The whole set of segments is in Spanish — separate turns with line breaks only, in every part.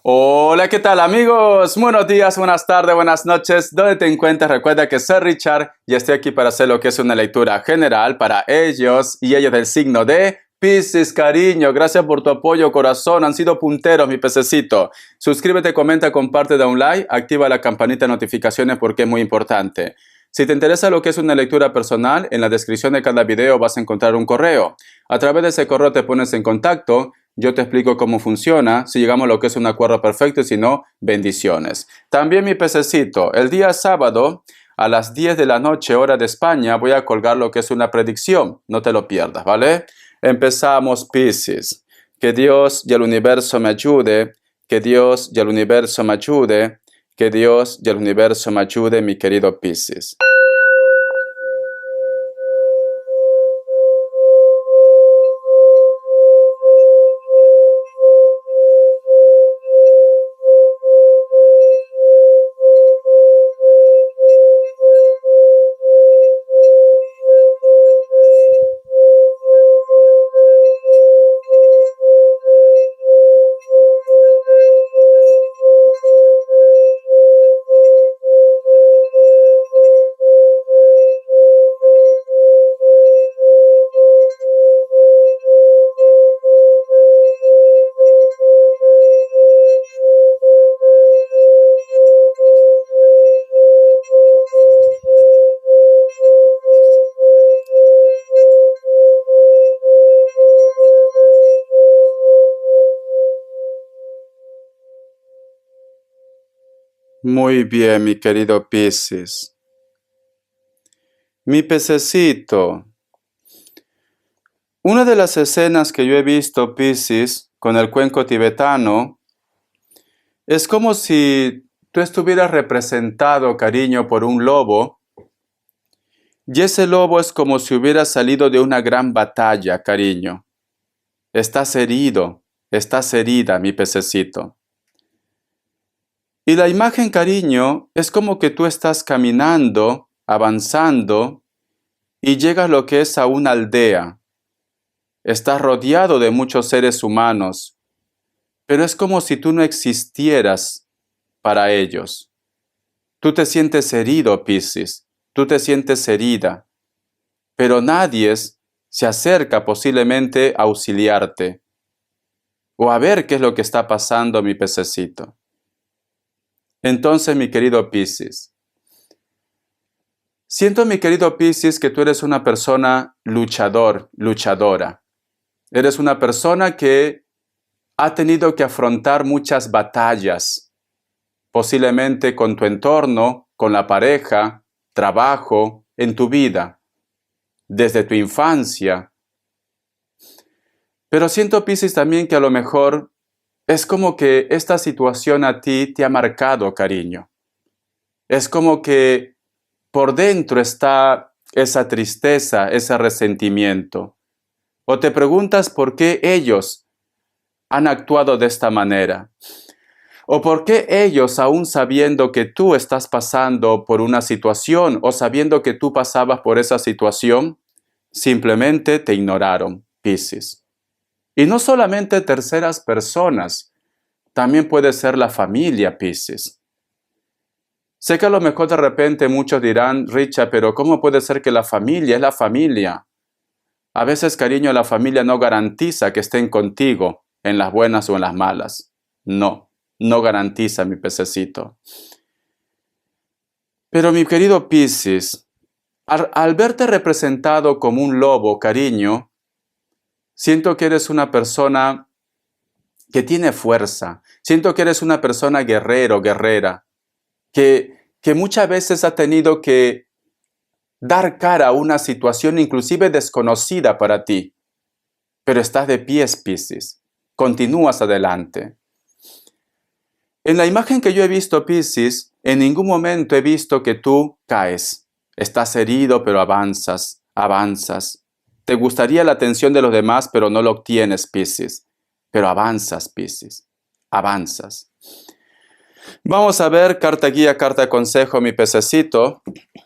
Hola, ¿qué tal amigos? Buenos días, buenas tardes, buenas noches. ¿Dónde te encuentras? Recuerda que soy Richard y estoy aquí para hacer lo que es una lectura general para ellos y ellos del signo de Piscis, cariño. Gracias por tu apoyo, corazón. Han sido punteros, mi pececito. Suscríbete, comenta, comparte, da un like, activa la campanita de notificaciones porque es muy importante. Si te interesa lo que es una lectura personal, en la descripción de cada video vas a encontrar un correo. A través de ese correo te pones en contacto. Yo te explico cómo funciona, si llegamos a lo que es un acuerdo perfecto y si no, bendiciones. También mi pececito, el día sábado a las 10 de la noche, hora de España, voy a colgar lo que es una predicción. No te lo pierdas, ¿vale? Empezamos, Piscis. Que Dios y el universo me ayude, que Dios y el universo me ayude, que Dios y el universo me ayude, mi querido Piscis. Muy bien, mi querido Piscis. Mi pececito. Una de las escenas que yo he visto, Piscis, con el cuenco tibetano, es como si tú estuvieras representado, cariño, por un lobo, y ese lobo es como si hubiera salido de una gran batalla, cariño. Estás herido, estás herida, mi pececito. Y la imagen, cariño, es como que tú estás caminando, avanzando, y llegas lo que es a una aldea. Estás rodeado de muchos seres humanos, pero es como si tú no existieras para ellos. Tú te sientes herido, Piscis, tú te sientes herida, pero nadie se acerca posiblemente a auxiliarte o a ver qué es lo que está pasando, mi pececito. Entonces, mi querido Piscis, siento, mi querido Piscis, que tú eres una persona luchador, luchadora. Eres una persona que ha tenido que afrontar muchas batallas, posiblemente con tu entorno, con la pareja, trabajo, en tu vida, desde tu infancia. Pero siento, Piscis, también que a lo mejor es como que esta situación a ti te ha marcado, cariño. Es como que por dentro está esa tristeza, ese resentimiento. O te preguntas por qué ellos han actuado de esta manera. O por qué ellos, aún sabiendo que tú estás pasando por una situación o sabiendo que tú pasabas por esa situación, simplemente te ignoraron, Piscis. Y no solamente terceras personas, también puede ser la familia, Piscis. Sé que a lo mejor de repente muchos dirán, Richard, pero ¿cómo puede ser que la familia es la familia? A veces, cariño, la familia no garantiza que estén contigo en las buenas o en las malas. No, no garantiza, mi pececito. Pero mi querido Piscis, al verte representado como un lobo, cariño, siento que eres una persona que tiene fuerza. Siento que eres una persona guerrero, guerrera, que muchas veces ha tenido que dar cara a una situación inclusive desconocida para ti. Pero estás de pies, Piscis. Continúas adelante. En la imagen que yo he visto, Piscis, en ningún momento he visto que tú caes. Estás herido, pero avanzas, avanzas. Te gustaría la atención de los demás, pero no lo obtienes, Piscis. Pero avanzas, Piscis. Avanzas. Vamos a ver, carta guía, carta consejo, mi pececito.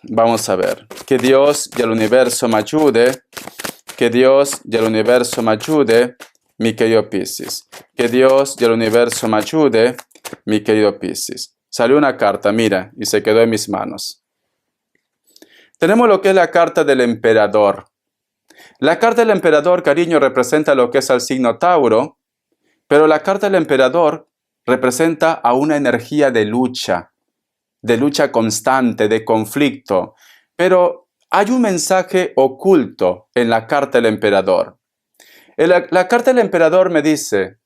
Vamos a ver. Que Dios y el universo me ayude. Que Dios y el universo me ayude, mi querido Piscis. Que Dios y el universo me ayude. mi querido Piscis. Salió una carta, mira, y se quedó en mis manos. Tenemos lo que es la carta del emperador. La carta del emperador, cariño, representa lo que es al signo Tauro, pero la carta del emperador representa a una energía de lucha constante, de conflicto. Pero hay un mensaje oculto en la carta del emperador. La carta del emperador me dice,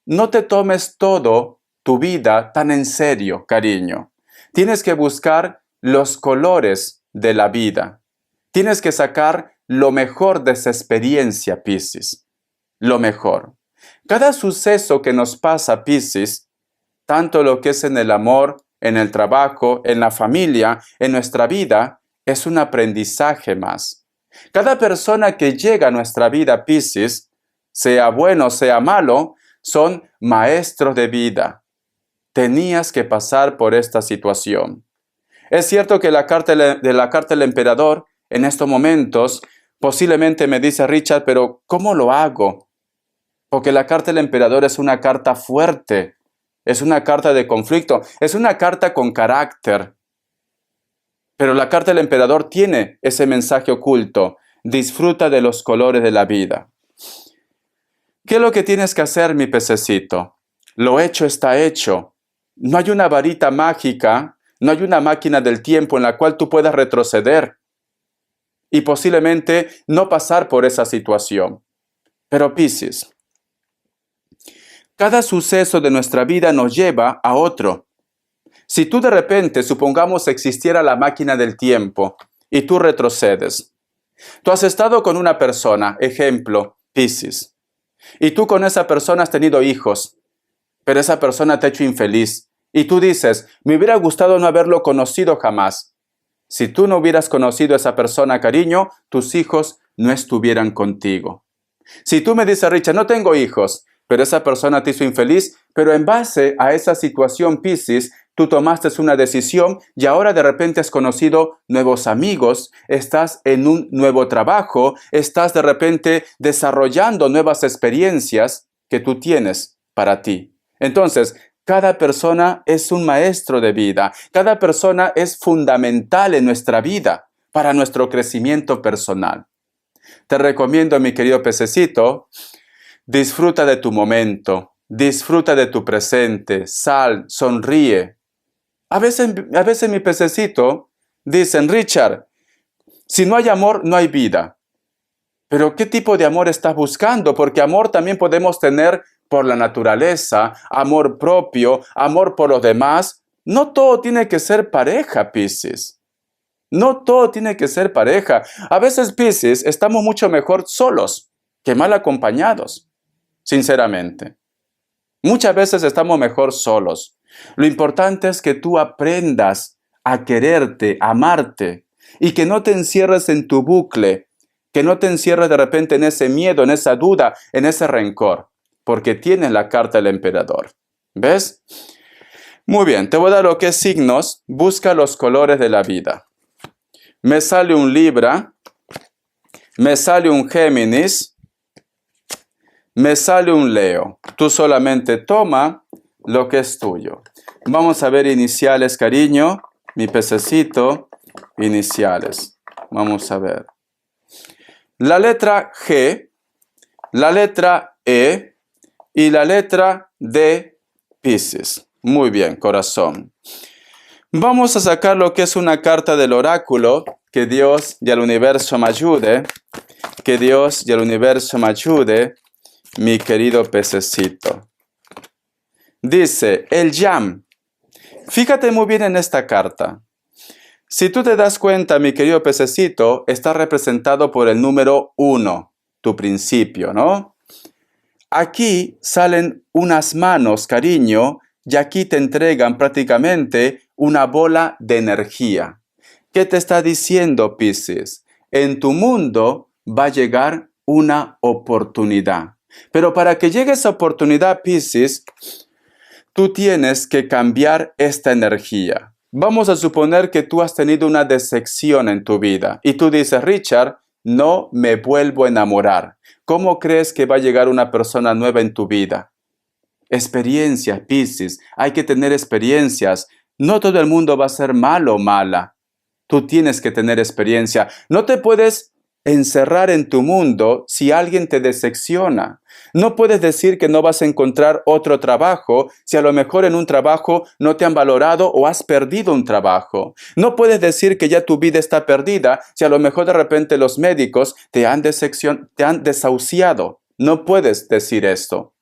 no te tomes todo tu vida tan en serio, cariño. Tienes que buscar los colores de la vida. Tienes que sacar lo mejor de esa experiencia, Piscis. Lo mejor. Cada suceso que nos pasa, Piscis, tanto lo que es en el amor, en el trabajo, en la familia, en nuestra vida, es un aprendizaje más. Cada persona que llega a nuestra vida, Piscis, sea bueno, sea malo, son maestros de vida. Tenías que pasar por esta situación. Es cierto que la carta del emperador, en estos momentos, posiblemente me dice Richard, pero ¿cómo lo hago? Porque la carta del emperador es una carta fuerte, es una carta de conflicto, es una carta con carácter. Pero la carta del emperador tiene ese mensaje oculto. Disfruta de los colores de la vida. ¿Qué es lo que tienes que hacer, mi pececito? Lo hecho está hecho. No hay una varita mágica, no hay una máquina del tiempo en la cual tú puedas retroceder y posiblemente no pasar por esa situación. Pero Piscis, cada suceso de nuestra vida nos lleva a otro. Si tú de repente, supongamos, existiera la máquina del tiempo y tú retrocedes. Tú has estado con una persona, ejemplo, Piscis, y tú con esa persona has tenido hijos, pero esa persona te ha hecho infeliz. Y tú dices, me hubiera gustado no haberlo conocido jamás. Si tú no hubieras conocido a esa persona, cariño, tus hijos no estuvieran contigo. Si tú me dices, Richard, no tengo hijos, pero esa persona te hizo infeliz, pero en base a esa situación, Piscis, tú tomaste una decisión y ahora de repente has conocido nuevos amigos, estás en un nuevo trabajo, estás de repente desarrollando nuevas experiencias que tú tienes para ti. Entonces, cada persona es un maestro de vida, cada persona es fundamental en nuestra vida para nuestro crecimiento personal. Te recomiendo, mi querido pececito, disfruta de tu momento, disfruta de tu presente, sal, sonríe. A veces mi pececito dicen, Richard, si no hay amor, no hay vida. Pero ¿qué tipo de amor estás buscando? Porque amor también podemos tener por la naturaleza, amor propio, amor por los demás. No todo tiene que ser pareja, Piscis. No todo tiene que ser pareja. A veces, Piscis, estamos mucho mejor solos que mal acompañados, sinceramente. Muchas veces estamos mejor solos. Lo importante es que tú aprendas a quererte, a amarte, y que no te encierres en tu bucle, que no te encierres de repente en ese miedo, en esa duda, en ese rencor, porque tienes la carta del emperador. ¿Ves? Muy bien, te voy a dar lo que es signos. Busca los colores de la vida. Me sale un Libra, me sale un Géminis, me sale un Leo. Tú solamente toma lo que es tuyo. Vamos a ver iniciales, cariño. Mi pececito, iniciales. Vamos a ver. La letra G, la letra E y la letra D, Piscis. Muy bien, corazón. Vamos a sacar lo que es una carta del oráculo. Que Dios y el universo me ayude. Que Dios y el universo me ayude, mi querido pececito. Dice, el Yam. Fíjate muy bien en esta carta. Si tú te das cuenta, mi querido pececito, está representado por el número 1, tu principio, ¿no? Aquí salen unas manos, cariño, y aquí te entregan prácticamente una bola de energía. ¿Qué te está diciendo, Piscis? En tu mundo va a llegar una oportunidad. Pero para que llegue esa oportunidad, Piscis, tú tienes que cambiar esta energía. Vamos a suponer que tú has tenido una decepción en tu vida y tú dices, Richard, no me vuelvo a enamorar. ¿Cómo crees que va a llegar una persona nueva en tu vida? Experiencias, Piscis. Hay que tener experiencias. No todo el mundo va a ser malo o mala. Tú tienes que tener experiencia. No te puedes encerrar en tu mundo si alguien te decepciona. No puedes decir que no vas a encontrar otro trabajo si a lo mejor en un trabajo no te han valorado o has perdido un trabajo. No puedes decir que ya tu vida está perdida si a lo mejor de repente los médicos te han desahuciado. No puedes decir esto.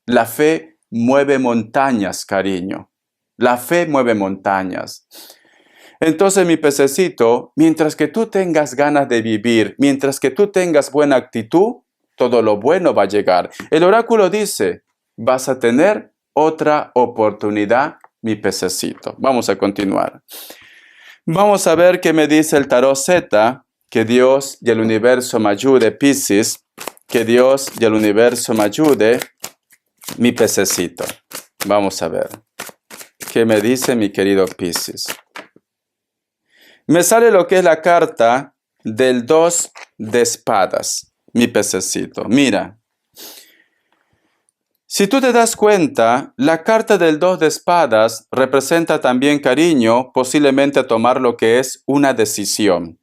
La fe mueve montañas, cariño. La fe mueve montañas. Entonces, mi pececito, mientras que tú tengas ganas de vivir, mientras que tú tengas buena actitud, todo lo bueno va a llegar. El oráculo dice, vas a tener otra oportunidad, mi pececito. Vamos a continuar. Vamos a ver qué me dice el tarot Z, que Dios y el universo me ayude, Piscis, que Dios y el universo me ayude, mi pececito. Vamos a ver qué me dice mi querido Piscis. Me sale lo que es la carta del 2 de espadas, mi pececito. Mira, si tú te das cuenta, la carta del 2 de espadas representa también, cariño, posiblemente tomar lo que es una decisión.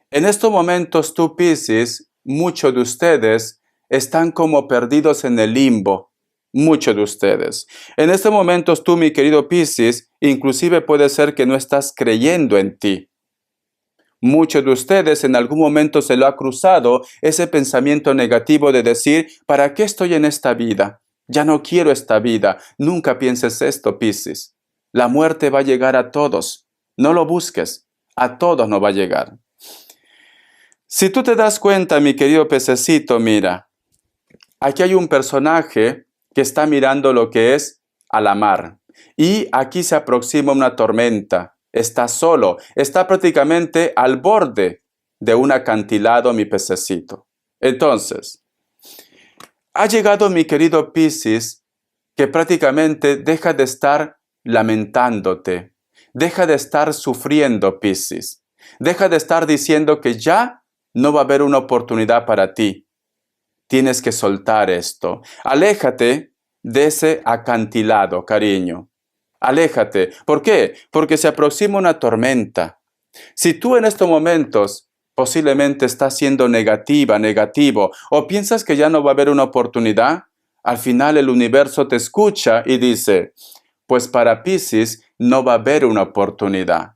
En estos momentos tú, Piscis, muchos de ustedes están como perdidos en el limbo. Muchos de ustedes. En estos momentos tú, mi querido Piscis, inclusive puede ser que no estás creyendo en ti. Muchos de ustedes en algún momento se lo ha cruzado ese pensamiento negativo de decir, ¿para qué estoy en esta vida? Ya no quiero esta vida. Nunca pienses esto, Piscis. La muerte va a llegar a todos. No lo busques. A todos no va a llegar. Si tú te das cuenta, mi querido pececito, mira, aquí hay un personaje que está mirando lo que es a la mar. Y aquí se aproxima una tormenta. Está solo. Está prácticamente al borde de un acantilado, mi pececito. Entonces, ha llegado mi querido Piscis, que prácticamente deja de estar lamentándote. Deja de estar sufriendo, Piscis. Deja de estar diciendo que ya no va a haber una oportunidad para ti. Tienes que soltar esto. Aléjate de ese acantilado, cariño. Aléjate. ¿Por qué? Porque se aproxima una tormenta. Si tú en estos momentos posiblemente estás siendo negativo, o piensas que ya no va a haber una oportunidad, al final el universo te escucha y dice, pues para Piscis no va a haber una oportunidad.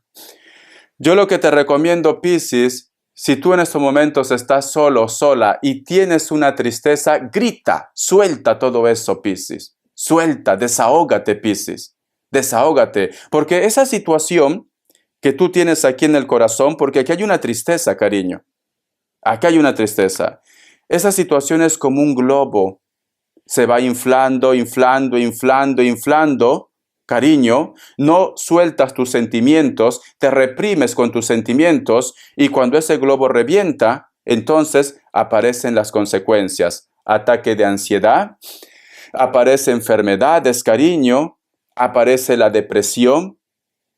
Yo lo que te recomiendo, Piscis, si tú en estos momentos estás solo, sola y tienes una tristeza, grita, suelta todo eso, Piscis. Suelta, desahógate, Piscis. Desahógate, porque esa situación que tú tienes aquí en el corazón, porque aquí hay una tristeza, cariño. Aquí hay una tristeza. Esa situación es como un globo. Se va inflando, cariño, no sueltas tus sentimientos, te reprimes con tus sentimientos y cuando ese globo revienta, entonces aparecen las consecuencias. Ataque de ansiedad, aparece enfermedades, cariño, aparece la depresión,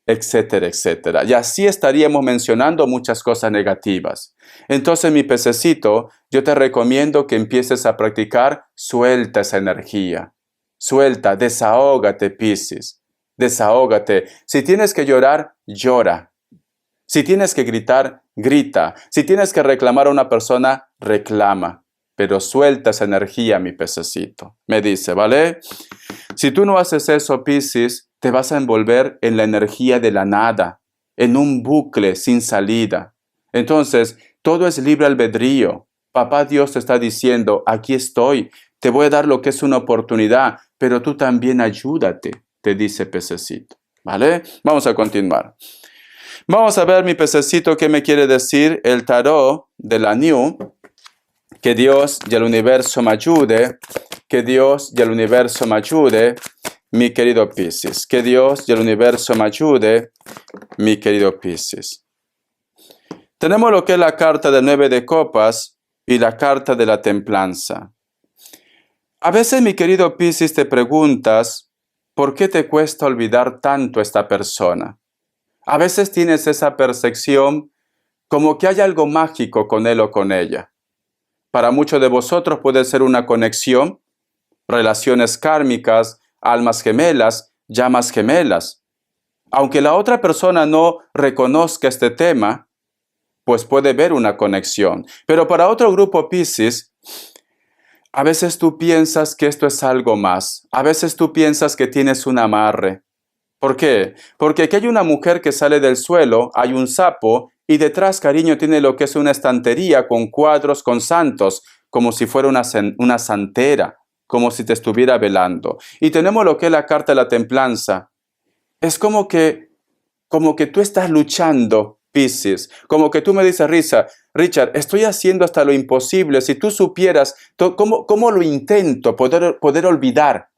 etcétera, etcétera. Y así estaríamos mencionando muchas cosas negativas. Entonces, mi pececito, yo te recomiendo que empieces a practicar, suelta esa energía. Suelta, desahógate, Piscis. Desahógate. Si tienes que llorar, llora. Si tienes que gritar, grita. Si tienes que reclamar a una persona, reclama. Pero suelta esa energía, mi pececito. Me dice, ¿vale? Si tú no haces eso, Piscis, te vas a envolver en la energía de la nada, en un bucle sin salida. Entonces, todo es libre albedrío. Papá Dios te está diciendo, aquí estoy, te voy a dar lo que es una oportunidad, pero tú también ayúdate, te dice pececito. ¿Vale? Vamos a continuar. Vamos a ver, mi pececito, qué me quiere decir el tarot de la New. Que Dios y el universo me ayude. Que Dios y el universo me ayude, mi querido Piscis. Que Dios y el universo me ayude, mi querido Piscis. Tenemos lo que es la carta del 9 de copas y la carta de la templanza. A veces, mi querido Piscis, te preguntas, ¿por qué te cuesta olvidar tanto a esta persona? A veces tienes esa percepción como que hay algo mágico con él o con ella. Para muchos de vosotros puede ser una conexión relaciones kármicas, almas gemelas, llamas gemelas. Aunque la otra persona no reconozca este tema, pues puede ver una conexión. Pero para otro grupo Piscis, a veces tú piensas que esto es algo más. A veces tú piensas que tienes un amarre. ¿Por qué? Porque aquí hay una mujer que sale del suelo, hay un sapo, y detrás, cariño, tiene lo que es una estantería con cuadros, con santos, como si fuera una santera, como si te estuviera velando. Y tenemos lo que es la carta de la templanza. Es como que tú estás luchando, Piscis. Como que tú me dices, Richard, estoy haciendo hasta lo imposible. Si tú supieras cómo lo intento poder olvidar.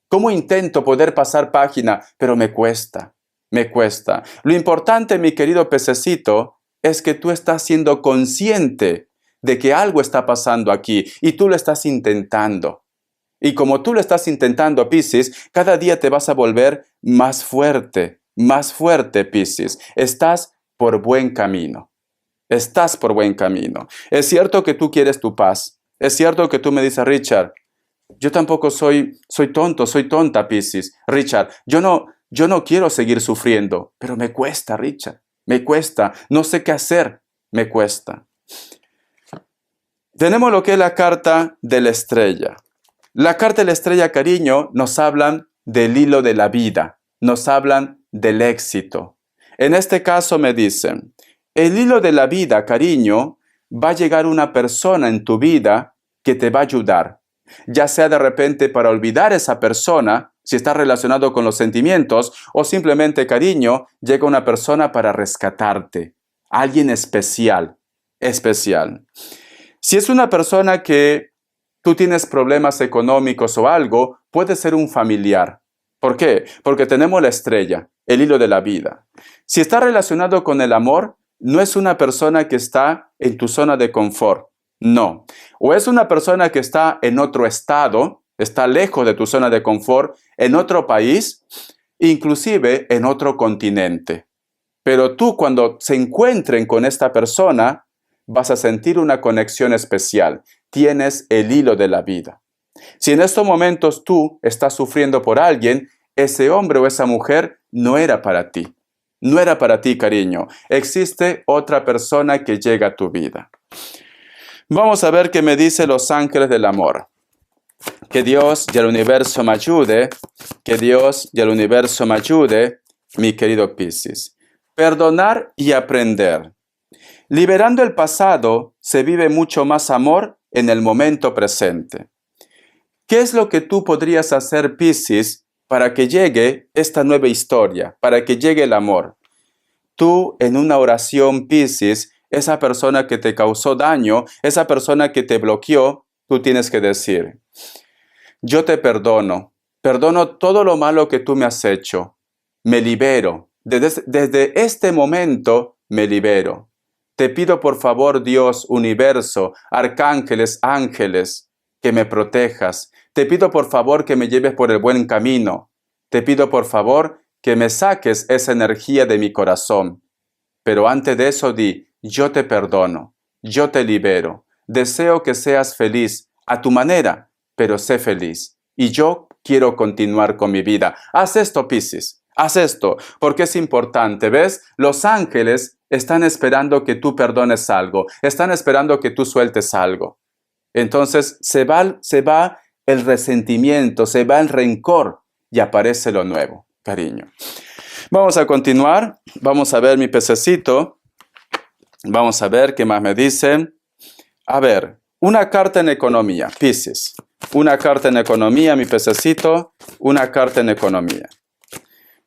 ¿Cómo intento poder pasar página? Pero me cuesta, me cuesta. Lo importante, mi querido pececito, es que tú estás siendo consciente de que algo está pasando aquí y tú lo estás intentando. Y como tú lo estás intentando, Piscis, cada día te vas a volver más fuerte, Piscis. Estás por buen camino. Estás por buen camino. Es cierto que tú quieres tu paz. Es cierto que tú me dices, Richard, yo tampoco soy tonta, Piscis. Richard, yo no quiero seguir sufriendo, pero me cuesta, Richard, me cuesta. No sé qué hacer, me cuesta. Tenemos lo que es la carta de la estrella. La carta de la estrella, cariño, nos hablan del hilo de la vida, nos hablan del éxito. En este caso me dicen, el hilo de la vida, cariño, va a llegar una persona en tu vida que te va a ayudar. Ya sea de repente para olvidar a esa persona, si está relacionado con los sentimientos, o simplemente, cariño, llega una persona para rescatarte. Alguien especial. Si es una persona que tú tienes problemas económicos o algo, puede ser un familiar. ¿Por qué? Porque tenemos la estrella, el hilo de la vida. Si está relacionado con el amor, no es una persona que está en tu zona de confort. No. O es una persona que está en otro estado, está lejos de tu zona de confort, en otro país, inclusive en otro continente. Pero tú, cuando se encuentren con esta persona, vas a sentir una conexión especial. Tienes el hilo de la vida. Si en estos momentos tú estás sufriendo por alguien, ese hombre o esa mujer no era para ti. No era para ti, cariño. Existe otra persona que llega a tu vida. Vamos a ver qué me dicen los ángeles del amor. Que Dios y el universo me ayude. Que Dios y el universo me ayude, mi querido Piscis. Perdonar y aprender. Liberando el pasado, se vive mucho más amor en el momento presente. ¿Qué es lo que tú podrías hacer, Piscis, para que llegue esta nueva historia, para que llegue el amor? Tú, en una oración, Piscis, esa persona que te causó daño, esa persona que te bloqueó, tú tienes que decir, yo te perdono todo lo malo que tú me has hecho, me libero, desde este momento me libero. Te pido por favor, Dios, universo, arcángeles, ángeles, que me protejas. Te pido por favor que me lleves por el buen camino. Te pido por favor que me saques esa energía de mi corazón. Pero antes de eso di, yo te perdono, yo te libero. Deseo que seas feliz a tu manera, pero sé feliz. Y yo quiero continuar con mi vida. Haz esto, Piscis. Haz esto, porque es importante, ¿ves? Los ángeles están esperando que tú perdones algo, están esperando que tú sueltes algo. Entonces se va el resentimiento, se va el rencor y aparece lo nuevo, cariño. Vamos a continuar, vamos a ver mi pececito, vamos a ver qué más me dicen. A ver, una carta en economía, Piscis. Una carta en economía, mi pececito, una carta en economía.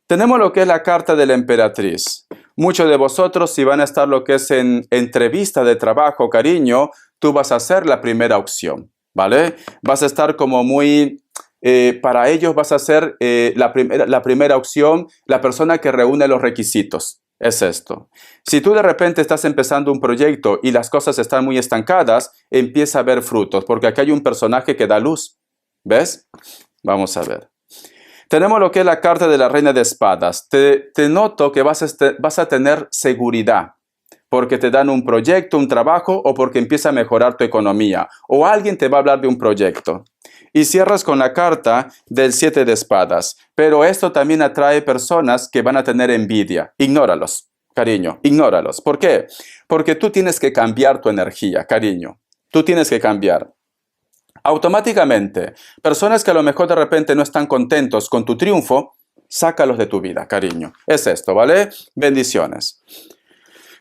Tenemos lo que es la carta de la emperatriz. Muchos de vosotros, si van a estar lo que es en entrevista de trabajo, cariño, tú vas a ser la primera opción, ¿vale? Vas a estar como muy... para ellos vas a ser la primera opción, la persona que reúne los requisitos. Es esto. Si tú de repente estás empezando un proyecto y las cosas están muy estancadas, empieza a ver frutos, porque aquí hay un personaje que da luz. ¿Ves? Vamos a ver. Tenemos lo que es la carta de la reina de espadas. Te noto que vas a tener seguridad, porque te dan un proyecto, un trabajo, o porque empieza a mejorar tu economía, o alguien te va a hablar de un proyecto. Y cierras con la carta del 7 de espadas. Pero esto también atrae personas que van a tener envidia. Ignóralos, cariño, ignóralos. ¿Por qué? Porque tú tienes que cambiar tu energía, cariño. Tú tienes que cambiar. Automáticamente, personas que a lo mejor de repente no están contentos con tu triunfo, sácalos de tu vida, cariño. Es esto, ¿vale? Bendiciones.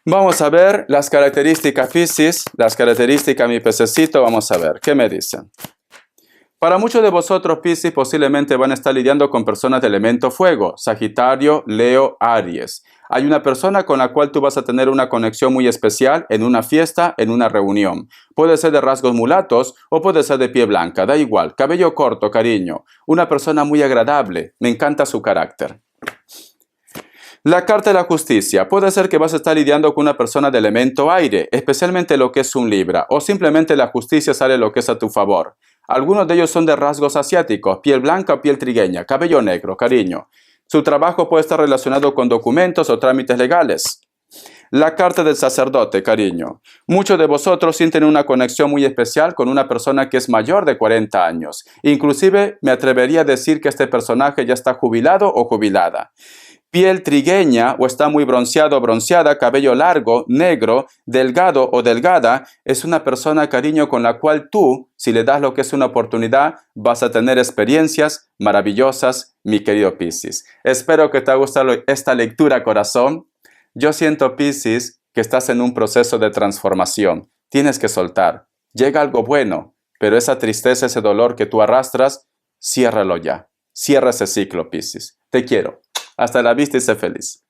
Vamos a ver las características Piscis, las características mi pececito, vamos a ver, ¿qué me dicen? Para muchos de vosotros, Piscis, posiblemente van a estar lidiando con personas de elemento fuego, Sagitario, Leo, Aries. Hay una persona con la cual tú vas a tener una conexión muy especial en una fiesta, en una reunión. Puede ser de rasgos mulatos o puede ser de piel blanca, da igual. Cabello corto, cariño. Una persona muy agradable, me encanta su carácter. La carta de la justicia. Puede ser que vas a estar lidiando con una persona de elemento aire, especialmente lo que es un Libra, o simplemente la justicia sale lo que es a tu favor. Algunos de ellos son de rasgos asiáticos, piel blanca o piel trigueña, cabello negro, cariño. Su trabajo puede estar relacionado con documentos o trámites legales. La carta del sacerdote, cariño. Muchos de vosotros sienten una conexión muy especial con una persona que es mayor de 40 años. Inclusive me atrevería a decir que este personaje ya está jubilado o jubilada. Piel trigueña o está muy bronceado o bronceada, cabello largo, negro, delgado o delgada, es una persona, cariño, con la cual tú, si le das lo que es una oportunidad, vas a tener experiencias maravillosas, mi querido Piscis. Espero que te haya gustado esta lectura, corazón. Yo siento, Piscis, que estás en un proceso de transformación. Tienes que soltar. Llega algo bueno, pero esa tristeza, ese dolor que tú arrastras, ciérralo ya. Cierra ese ciclo, Piscis. Te quiero. Hasta la vista y sé feliz.